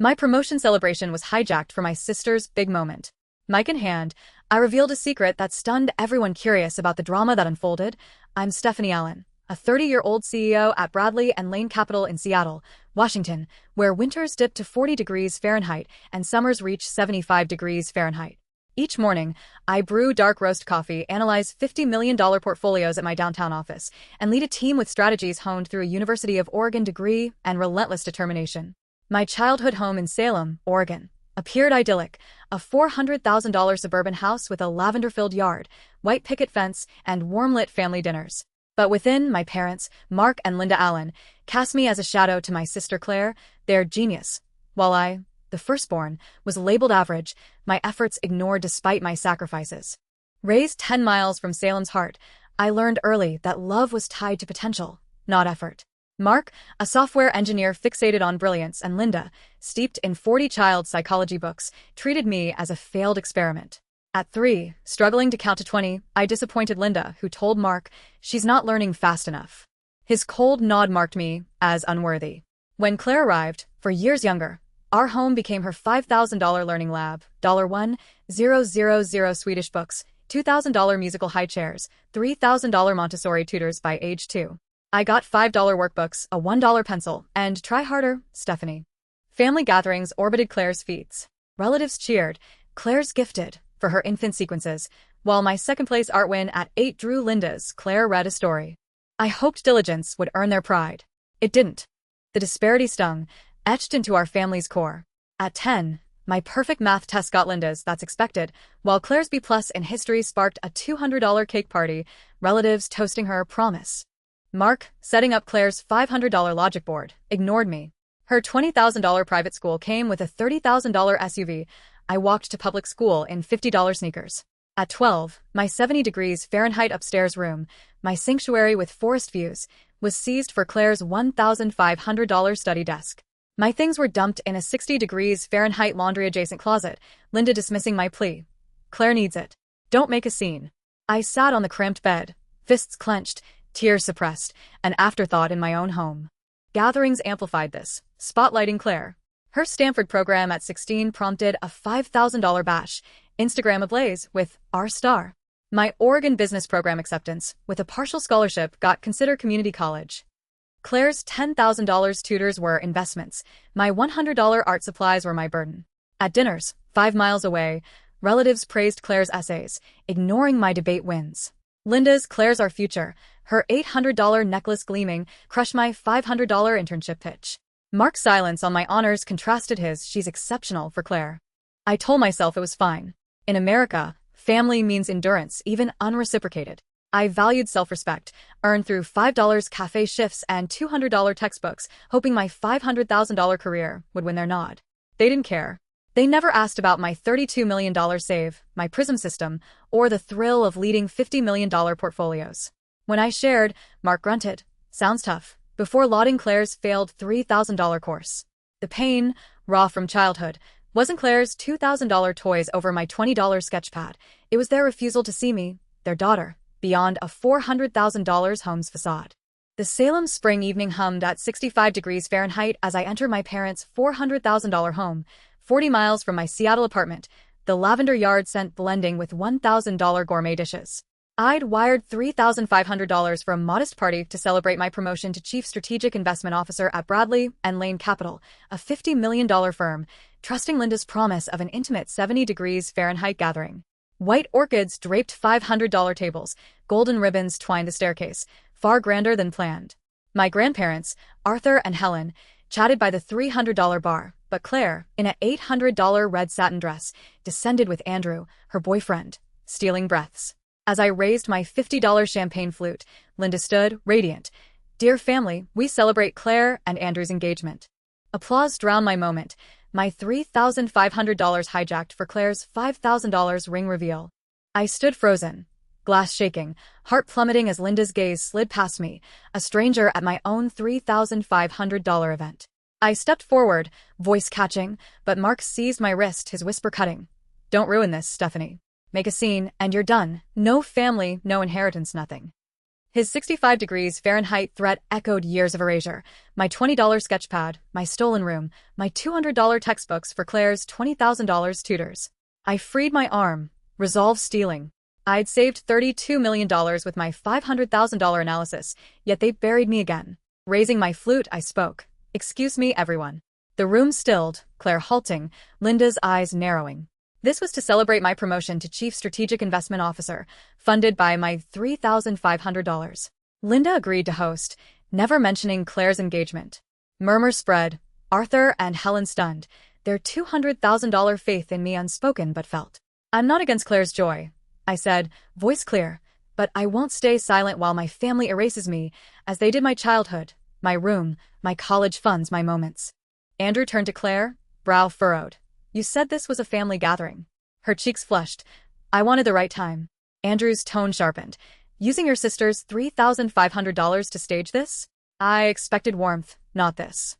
My promotion celebration was hijacked for my sister's big moment. Mic in hand, I revealed a secret that stunned everyone curious about the drama that unfolded. I'm Stephanie Allen, a 30-year-old CEO at Bradley and Lane Capital in Seattle, Washington, where winters dip to 40 degrees Fahrenheit and summers reach 75 degrees Fahrenheit. Each morning, I brew dark roast coffee, analyze $50 million portfolios at my downtown office, and lead a team with strategies honed through a University of Oregon degree and relentless determination. My childhood home in Salem, Oregon, appeared idyllic, a $400,000 suburban house with a lavender-filled yard, white picket fence, and warm-lit family dinners. But within, my parents, Mark and Linda Allen, cast me as a shadow to my sister Claire, their genius. While I, the firstborn, was labeled average, my efforts ignored despite my sacrifices. Raised 10 miles from Salem's heart, I learned early that love was tied to potential, not effort. Mark, a software engineer fixated on brilliance, and Linda, steeped in 40 child psychology books, treated me as a failed experiment. At 3, struggling to count to 20, I disappointed Linda, who told Mark she's not learning fast enough. His cold nod marked me as unworthy. When Claire arrived, 4 years younger, our home became her $5,000 learning lab, $1,000 Swedish books, $2,000 musical high chairs, $3,000 Montessori tutors by age 2. I got $5 workbooks, a $1 pencil, and try harder, Stephanie. Family gatherings orbited Claire's feats. Relatives cheered, Claire's gifted, for her infant sequences, while my second-place art win at 8 drew Linda's Claire read a story. I hoped diligence would earn their pride. It didn't. The disparity stung, etched into our family's core. At 10, my perfect math test got Linda's That's Expected, while Claire's B+ in history sparked a $200 cake party, relatives toasting her promise. Mark, setting up Claire's $500 logic board, ignored me. Her $20,000 private school came with a $30,000 SUV. I walked to public school in $50 sneakers. At 12, my 70 degrees Fahrenheit upstairs room, my sanctuary with forest views, was seized for Claire's $1,500 study desk. My things were dumped in a 60 degrees Fahrenheit laundry-adjacent closet, Linda dismissing my plea. Claire needs it. Don't make a scene. I sat on the cramped bed, fists clenched, tears suppressed, an afterthought in my own home. Gatherings amplified this, spotlighting Claire. Her Stanford program at 16 prompted a $5,000 bash, Instagram ablaze with our star. My Oregon business program acceptance, with a partial scholarship, got Consider Community College. Claire's $10,000 tutors were investments. My $100 art supplies were my burden. At dinners, 5 miles away, relatives praised Claire's essays, ignoring my debate wins. Linda's Claire's Our Future, her $800 necklace gleaming, crushed my $500 internship pitch. Mark's silence on my honors contrasted his She's exceptional for Claire. I told myself it was fine. In America, family means endurance, even unreciprocated. I valued self-respect, earned through $5 cafe shifts and $200 textbooks, hoping my $500,000 career would win their nod. They didn't care. They never asked about my $32 million save, my PRISM system, or the thrill of leading $50 million portfolios. When I shared, Mark grunted, "Sounds tough," before lauding Claire's failed $3,000 course. The pain, raw from childhood, wasn't Claire's $2,000 toys over my $20 sketchpad. It was their refusal to see me, their daughter, beyond a $400,000 home's facade. The Salem spring evening hummed at 65 degrees Fahrenheit as I entered my parents' $400,000 home, 40 miles from my Seattle apartment, the lavender yard scent blending with $1,000 gourmet dishes. I'd wired $3,500 for a modest party to celebrate my promotion to Chief Strategic Investment Officer at Bradley and Lane Capital, a $50 million firm, trusting Linda's promise of an intimate 70 degrees Fahrenheit gathering. White orchids draped $500 tables, golden ribbons twined the staircase, far grander than planned. My grandparents, Arthur and Helen, chatted by the $300 bar, but Claire, in an $800 red satin dress, descended with Andrew, her boyfriend, stealing breaths. As I raised my $50 champagne flute, Linda stood, radiant. "Dear family, we celebrate Claire and Andrew's engagement." Applause drowned my moment, my $3,500 hijacked for Claire's $5,000 ring reveal. I stood frozen, glass shaking, heart plummeting as Linda's gaze slid past me, a stranger at my own $3,500 event. I stepped forward, voice catching, but Mark seized my wrist, his whisper cutting. "Don't ruin this, Stephanie. Make a scene, and you're done. No family, no inheritance, nothing." His 65 degrees Fahrenheit threat echoed years of erasure. My $20 sketchpad, my stolen room, my $200 textbooks for Claire's $20,000 tutors. I freed my arm. Resolve stealing. I'd saved $32 million with my $500,000 analysis, yet they buried me again. Raising my flute, I spoke. Excuse me, everyone. The room stilled, Claire halting, Linda's eyes narrowing. This was to celebrate my promotion to Chief Strategic Investment Officer, funded by my $3,500. Linda agreed to host, never mentioning Claire's engagement. Murmurs spread, Arthur and Helen stunned, their $200,000 faith in me unspoken but felt. I'm not against Claire's joy, I said, voice clear, but I won't stay silent while my family erases me, as they did my childhood, my room, my college funds, my moments. Andrew turned to Claire, brow furrowed. You said this was a family gathering. Her cheeks flushed. I wanted the right time. Andrew's tone sharpened. Using your sister's $3,500 to stage this? I expected warmth, not this.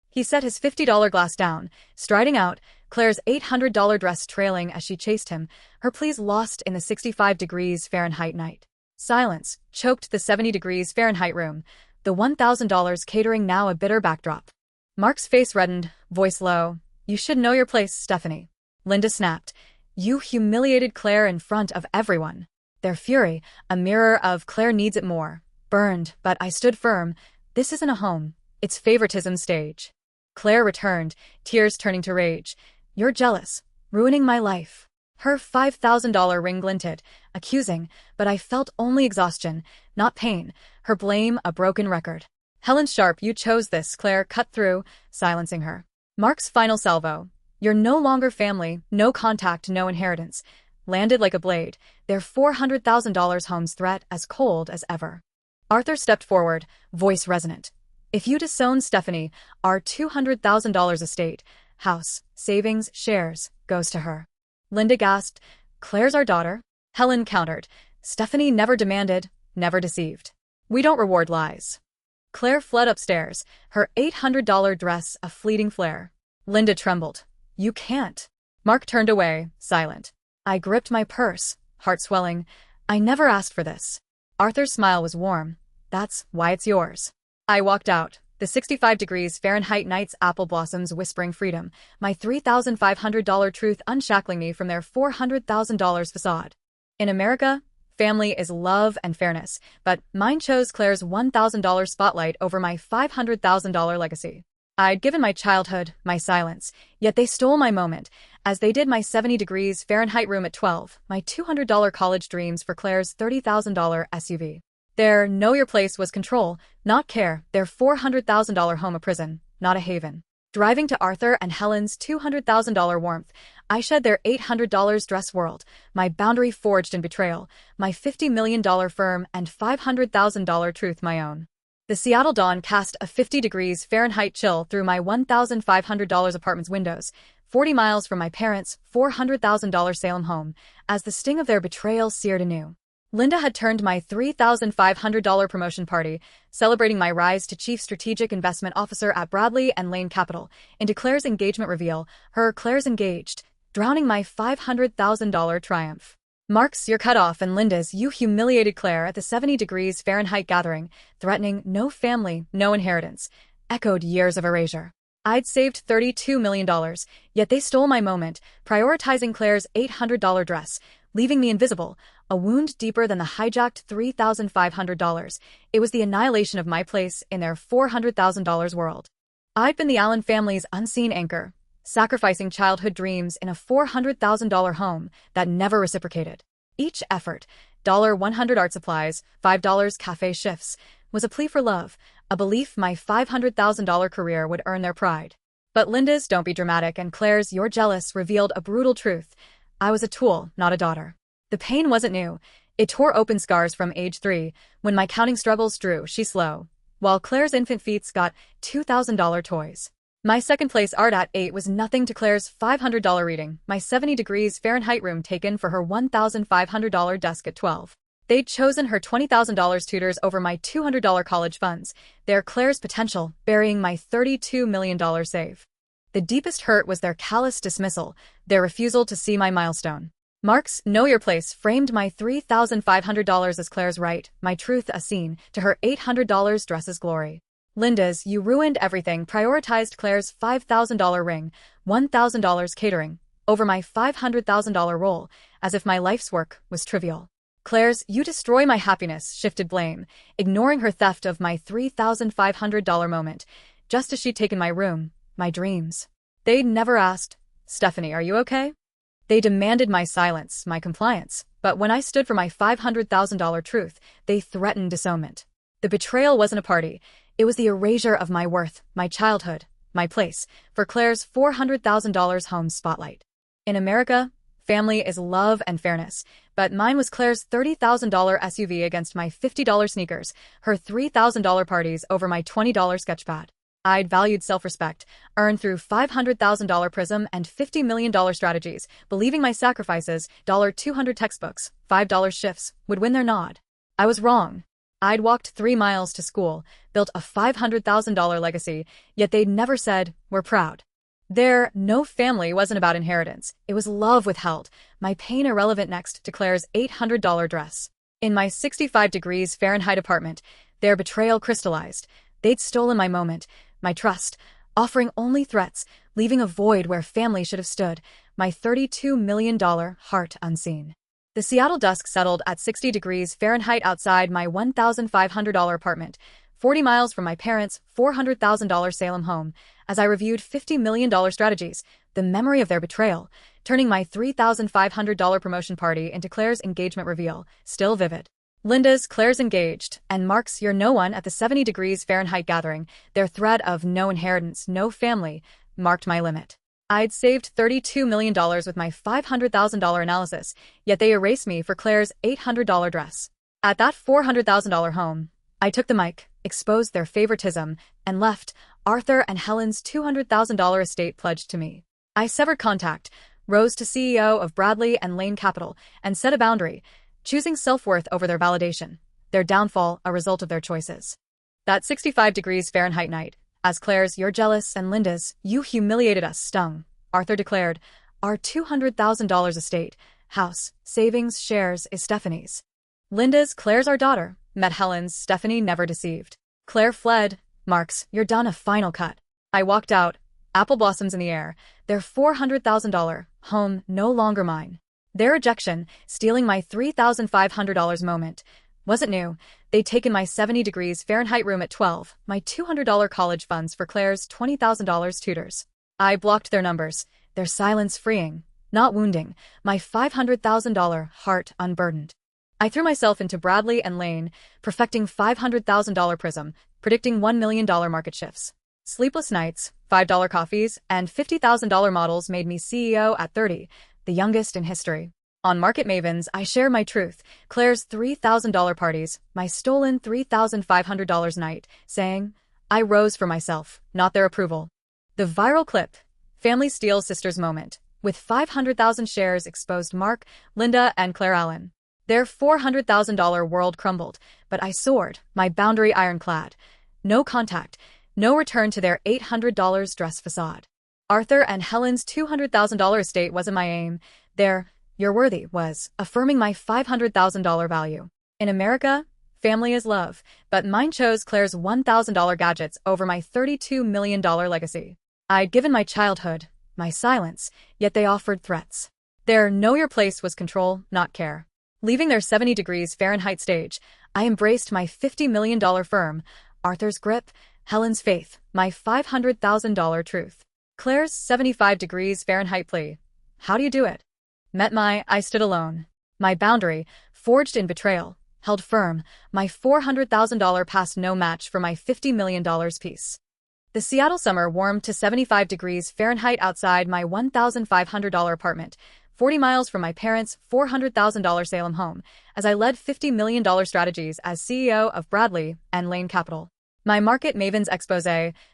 He set his $50 glass down, striding out, Claire's $800 dress trailing as she chased him, her pleas lost in the 65 degrees Fahrenheit night. Silence choked the 70 degrees Fahrenheit room, the $1,000 catering now a bitter backdrop. Mark's face reddened, voice low. You should know your place, Stephanie. Linda snapped. You humiliated Claire in front of everyone. Their fury, a mirror of Claire needs it more, burned, but I stood firm. This isn't a home. It's favoritism stage. Claire returned, tears turning to rage. You're jealous, ruining my life. Her $5,000 ring glinted, accusing, but I felt only exhaustion, not pain, her blame a broken record. Helen Sharp, you chose this, Claire cut through, silencing her. Mark's final salvo, you're no longer family, no contact, no inheritance, landed like a blade, their $400,000 home's threat as cold as ever. Arthur stepped forward, voice resonant. If you disown Stephanie, our $200,000 estate, house, savings, shares, goes to her. Linda gasped, Claire's our daughter? Helen countered, Stephanie never demanded, never deceived. We don't reward lies. Claire fled upstairs, her $800 dress a fleeting flare. Linda trembled. You can't. Mark turned away, silent. I gripped my purse, heart swelling. I never asked for this. Arthur's smile was warm. That's why it's yours. I walked out, the 65 degrees Fahrenheit night's apple blossoms whispering freedom, my $3,500 truth unshackling me from their $400,000 facade. In America, family is love and fairness, but mine chose Claire's $1,000 spotlight over my $500,000 legacy. I'd given my childhood, my silence, yet they stole my moment, as they did my 70 degrees Fahrenheit room at 12, my $200 college dreams for Claire's $30,000 SUV. Their know your place was control, not care, their $400,000 home a prison, not a haven. Driving to Arthur and Helen's $200,000 warmth, I shed their $800 dress world, my boundary forged in betrayal, my $50 million firm and $500,000 truth my own. The Seattle dawn cast a 50 degrees Fahrenheit chill through my $1,500 apartment's windows, 40 miles from my parents' $400,000 Salem home, as the sting of their betrayal seared anew. Linda had turned my $3,500 promotion party, celebrating my rise to Chief Strategic Investment Officer at Bradley and Lane Capital, into Claire's engagement reveal, her Claire's engaged, drowning my $500,000 triumph. Mark's you're cut off and Linda's you humiliated Claire at the 70 degrees Fahrenheit gathering, threatening no family, no inheritance, echoed years of erasure. I'd saved $32 million, yet they stole my moment, prioritizing Claire's $800 dress, leaving me invisible, a wound deeper than the hijacked $3,500. It was the annihilation of my place in their $400,000 world. I'd been the Allen family's unseen anchor, sacrificing childhood dreams in a $400,000 home that never reciprocated. Each effort, $100 art supplies, $5 cafe shifts, was a plea for love, a belief my $500,000 career would earn their pride. But Linda's don't be dramatic and Claire's you're jealous revealed a brutal truth. I was a tool, not a daughter. The pain wasn't new. It tore open scars from age 3, when my counting struggles drew she slow, while Claire's infant feets got $2,000 toys. My second place art at 8 was nothing to Claire's $500 reading, my 70 degrees Fahrenheit room taken for her $1,500 desk at 12. They'd chosen her $20,000 tutors over my $200 college funds, their Claire's potential burying my $32 million save. The deepest hurt was their callous dismissal, their refusal to see my milestone. Mark's Know Your Place framed my $3,500 as Claire's right, my truth a scene, to her $800 dress as glory. Linda's You Ruined Everything prioritized Claire's $5,000 ring, $1,000 catering, over my $500,000 role, as if my life's work was trivial. Claire's You Destroy My Happiness shifted blame, ignoring her theft of my $3,500 moment, just as she'd taken my room, my dreams. They'd never asked, "Stephanie, are you okay?" They demanded my silence, my compliance, but when I stood for my $500,000 truth, they threatened disownment. The betrayal wasn't a party, it was the erasure of my worth, my childhood, my place, for Claire's $400,000 home spotlight. In America, family is love and fairness, but mine was Claire's $30,000 SUV against my $50 sneakers, her $3,000 parties over my $20 sketchpad. I'd valued self-respect, earned through $500,000 Prism and $50 million strategies, believing my sacrifices, $200 textbooks, $5 shifts, would win their nod. I was wrong. I'd walked 3 miles to school, built a $500,000 legacy, yet they'd never said, "We're proud." Their no family wasn't about inheritance, it was love withheld, my pain irrelevant next to Claire's $800 dress. In my 65 degrees Fahrenheit apartment, their betrayal crystallized. They'd stolen my moment, my trust, offering only threats, leaving a void where family should have stood, my $32 million heart unseen. The Seattle dusk settled at 60 degrees Fahrenheit outside my $1,500 apartment, 40 miles from my parents' $400,000 Salem home, as I reviewed $50 million strategies, the memory of their betrayal, turning my $3,500 promotion party into Claire's engagement reveal, still vivid. Linda's Claire's engaged, and Mark's You're No One at the 70 degrees Fahrenheit gathering, their thread of no inheritance, no family, marked my limit. I'd saved $32 million with my $500,000 analysis, yet they erased me for Claire's $800 dress. At that $400,000 home, I took the mic, exposed their favoritism, and left Arthur and Helen's $200,000 estate pledged to me. I severed contact, rose to CEO of Bradley and Lane Capital, and set a boundary, choosing self-worth over their validation, their downfall a result of their choices. That 65 degrees Fahrenheit night, as Claire's You're Jealous and Linda's You Humiliated Us stung, Arthur declared, "Our $200,000 estate, house, savings, shares is Stephanie's." Linda's Claire's Our daughter, met Helen's Stephanie never deceived. Claire fled, Mark's You're Done a final cut. I walked out, apple blossoms in the air, their $400,000 home no longer mine. Their rejection, stealing my $3,500 moment, wasn't new. They'd taken my 70 degrees Fahrenheit room at 12, my $200 college funds for Claire's $20,000 tutors. I blocked their numbers, their silence freeing, not wounding, my $500,000 heart unburdened. I threw myself into Bradley and Lane, perfecting $500,000 Prism, predicting $1 million market shifts. Sleepless nights, $5 coffees, and $50,000 models made me CEO at 30, the youngest in history. On Market Mavens, I share my truth, Claire's $3,000 parties, my stolen $3,500 night, saying, I rose for myself, not their approval. The viral clip, Family Steals Sisters Moment, with 500,000 shares exposed Mark, Linda, and Claire Allen. Their $400,000 world crumbled, but I soared, my boundary ironclad. No contact, no return to their $800 dress facade. Arthur and Helen's $200,000 estate wasn't my aim. Their "You're worthy" was affirming my $500,000 value. In America, family is love, but mine chose Claire's $1,000 gadgets over my $32 million legacy. I'd given my childhood, my silence, yet they offered threats. Their Know Your Place was control, not care. Leaving their 70 degrees Fahrenheit stage, I embraced my $50 million firm, Arthur's grip, Helen's faith, my $500,000 truth. Claire's 75 degrees Fahrenheit plea. How do you do it? Met my I stood alone. My boundary, forged in betrayal, held firm, my $400,000 passed no match for my $50 million piece. The Seattle summer warmed to 75 degrees Fahrenheit outside my $1,500 apartment, 40 miles from my parents' $400,000 Salem home, as I led $50 million strategies as CEO of Bradley and Lane Capital. My Market Mavens expose,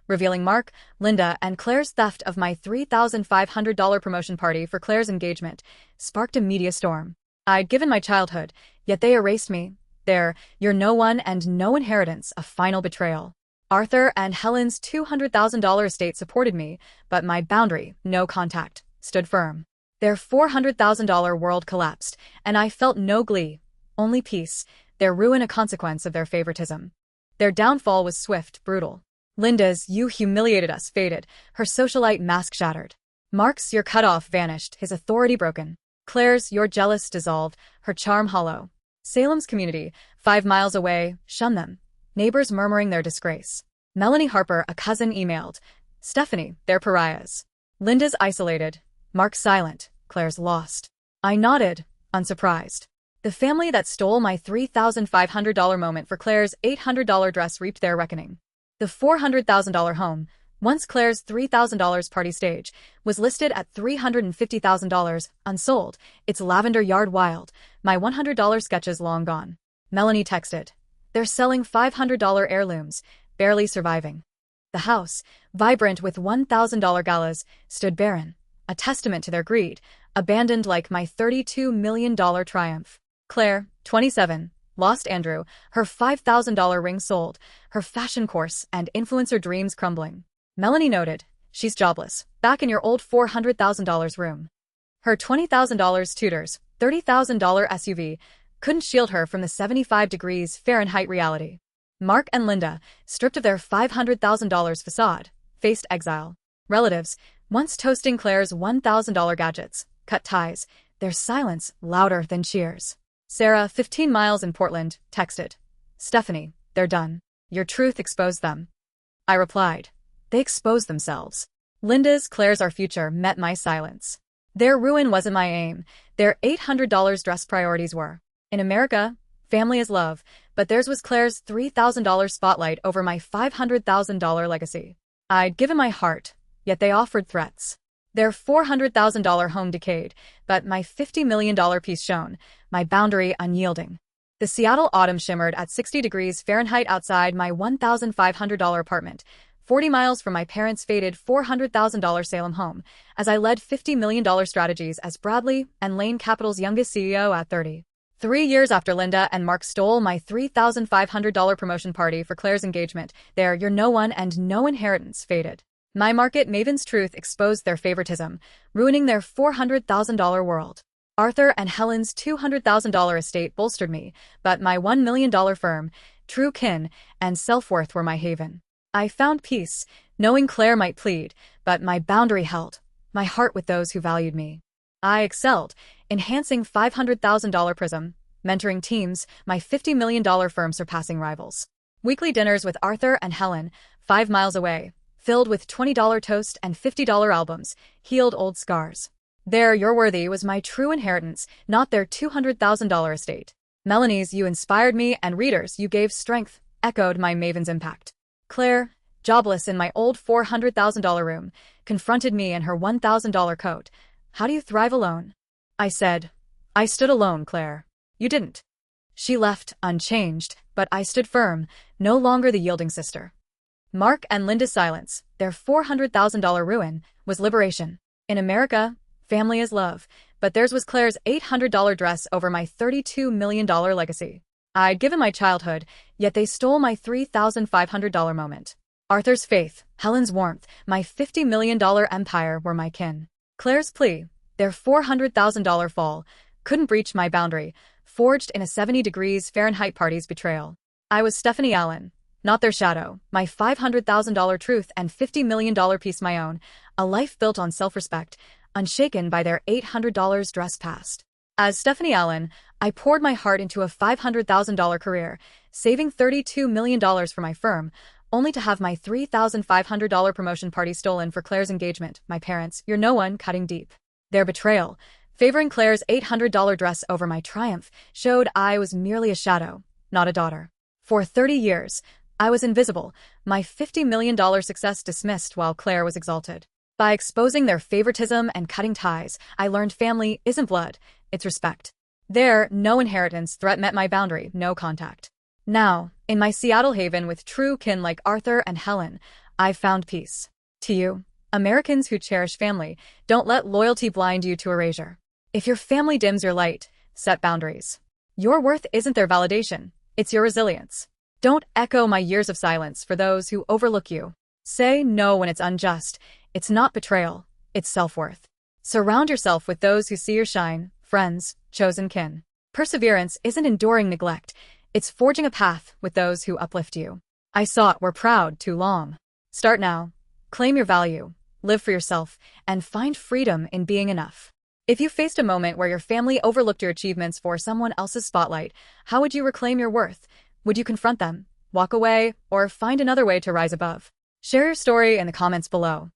revealing Mark, Linda, and Claire's theft of my $3,500 promotion party for Claire's engagement, sparked a media storm. I'd given my childhood, yet they erased me. Their "You're no one and no inheritance" a final betrayal. Arthur and Helen's $200,000 estate supported me, but my boundary, no contact, stood firm. Their $400,000 world collapsed, and I felt no glee, only peace, their ruin a consequence of their favoritism. Their downfall was swift, brutal. Linda's "you humiliated us" faded, her socialite mask shattered. Mark's "you're cut off" vanished, his authority broken. Claire's "you're jealous" dissolved, her charm hollow. Salem's community, 5 miles away, shunned them, neighbors murmuring their disgrace. Melanie Harper, a cousin, emailed, "Stephanie, they're pariahs." Linda's isolated, Mark's silent, Claire's lost. I nodded, unsurprised. The family that stole my $3,500 moment for Claire's $800 dress reaped their reckoning. The $400,000 home, once Claire's $3,000 party stage, was listed at $350,000, unsold, its lavender yard wild, my $100 sketches long gone. Melanie texted, "They're selling $500 heirlooms, barely surviving." The house, vibrant with $1,000 galas, stood barren, a testament to their greed, abandoned like my $32 million triumph. Claire, 27, lost Andrew, her $5,000 ring sold, her fashion course and influencer dreams crumbling. Melanie noted, "She's jobless, back in your old $400,000 room." Her $20,000 tutors, $30,000 SUV, couldn't shield her from the 75 degrees Fahrenheit reality. Mark and Linda, stripped of their $500,000 facade, faced exile. Relatives, once toasting Claire's $1,000 gadgets, cut ties, their silence louder than cheers. Sarah, 15 miles in Portland, texted, "Stephanie, they're done. Your truth exposed them." I replied, "They exposed themselves." Linda's "Claire's our future" met my silence. Their ruin wasn't my aim, their $800 dress priorities were. In America, family is love, but theirs was Claire's $3,000 spotlight over my $500,000 legacy. I'd given my heart, yet they offered threats. Their $400,000 home decayed, but my $50 million piece shone, my boundary unyielding. The Seattle autumn shimmered at 60 degrees Fahrenheit outside my $1,500 apartment, 40 miles from my parents' faded $400,000 Salem home, as I led $50 million strategies as Bradley and Lane Capital's youngest CEO at 30. 3 years after Linda and Mark stole my $3,500 promotion party for Claire's engagement, their "you're no one and no inheritance" faded. My market maven's truth exposed their favoritism, ruining their $400,000 world. Arthur and Helen's $200,000 estate bolstered me, but my $1 million firm, true kin, and self-worth were my haven. I found peace, knowing Claire might plead, but my boundary held, my heart with those who valued me. I excelled, enhancing $500,000 Prism, mentoring teams, my $50 million firm surpassing rivals. Weekly dinners with Arthur and Helen, 5 miles away, filled with $20 toast and $50 albums, healed old scars. Their "you're worthy" was my true inheritance, not their $200,000 estate. Melanie's "you inspired me" and readers "you gave strength" echoed my maven's impact. Claire, jobless in my old $400,000 room, confronted me in her $1,000 coat. "How do you thrive alone?" I said, "I stood alone, Claire. You didn't." She left, unchanged, but I stood firm, no longer the yielding sister. Mark and Linda's silence, their $400,000 ruin, was liberation. In America, family is love, but theirs was Claire's $800 dress over my $32 million legacy. I'd given my childhood, yet they stole my $3,500 moment. Arthur's faith, Helen's warmth, my $50 million empire were my kin. Claire's plea, their $400,000 fall, couldn't breach my boundary, forged in a 70 degrees Fahrenheit party's betrayal. I was Stephanie Allen, not their shadow, my $500,000 truth and $50 million piece my own, a life built on self-respect, unshaken by their $800 dress past. As Stephanie Allen, I poured my heart into a $500,000 career, saving $32 million for my firm, only to have my $3,500 promotion party stolen for Claire's engagement, my parents, "you're no one" cutting deep. Their betrayal, favoring Claire's $800 dress over my triumph, showed I was merely a shadow, not a daughter. For 30 years, I was invisible, my $50 million success dismissed while Claire was exalted. By exposing their favoritism and cutting ties, I learned family isn't blood, it's respect. Their "no inheritance" threat met my boundary, no contact. Now, in my Seattle haven with true kin like Arthur and Helen, I've found peace. To you, Americans who cherish family, don't let loyalty blind you to erasure. If your family dims your light, set boundaries. Your worth isn't their validation, it's your resilience. Don't echo my years of silence for those who overlook you. Say no when it's unjust. It's not betrayal, it's self-worth. Surround yourself with those who see your shine, friends, chosen kin. Perseverance isn't enduring neglect, it's forging a path with those who uplift you. I saw it, we're proud, too long. Start now. Claim your value, live for yourself, and find freedom in being enough. If you faced a moment where your family overlooked your achievements for someone else's spotlight, how would you reclaim your worth? Would you confront them, walk away, or find another way to rise above? Share your story in the comments below.